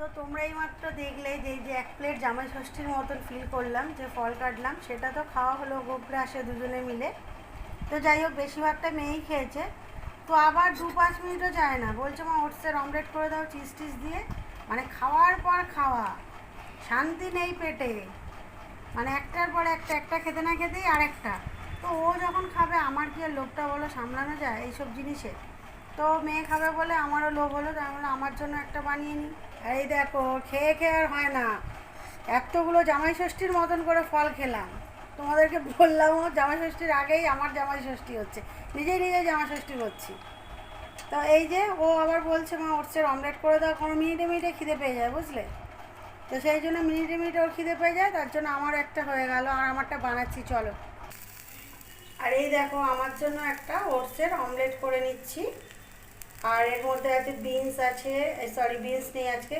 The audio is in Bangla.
তো তোমরা এইমাত্র দেখলে যে এক প্লেট জামাই ষষ্ঠীর মতন ফিল করলাম, যে ফল কাটলাম, সেটা তো খাওয়া হলো গোবরে আসে দুজনে মিলে। তো যাই হোক, বেশিরভাগটা মেয়েই খেয়েছে। তো আবার 2-5 মিনিটও যায় না, বলছে মা ওটসের অমলেট করে দাও চিজ টিজ দিয়ে। মানে খাওয়ার পর খাওয়া, শান্তি নেই পেটে। মানে একটার পর একটা, একটা খেতে না খেতেই আরেকটা। তো ও যখন খাবে আমার কি আর লোভটা বলো সামলানো যায় এইসব জিনিসে? তো মেয়ে খাবে বলে আমারও লোভ হলো, তাই বলে আমার জন্য একটা বানিয়ে নিই। আর এই দেখো, খেয়ে খেয়ে আর হয় না, এতগুলো জামাই ষষ্ঠীর মতন করে ফল খেলাম। তোমাদেরকে বললামও জামাই ষষ্ঠীর আগেই আমার জামাই ষষ্ঠী হচ্ছে, নিজেই নিজেই জামাই ষষ্ঠী করছি। তো এই যে ও আবার বলছে মা ওটসের অমলেট করে দাও, কোনো মিনিটে মিনিটে খিদে পেয়ে যায় বুঝলে। তো সেই জন্য মিনিটে মিনিটে ওর খিদে পেয়ে যায়, তার জন্য আমার একটা হয়ে গেল, আর আমারটা বানাচ্ছি চলো। আর এই দেখো আমার জন্য একটা ওটসের অমলেট করে নিচ্ছি। আর এর মধ্যে আছে বিনস আছে, সরি বিনস নেই আজকে,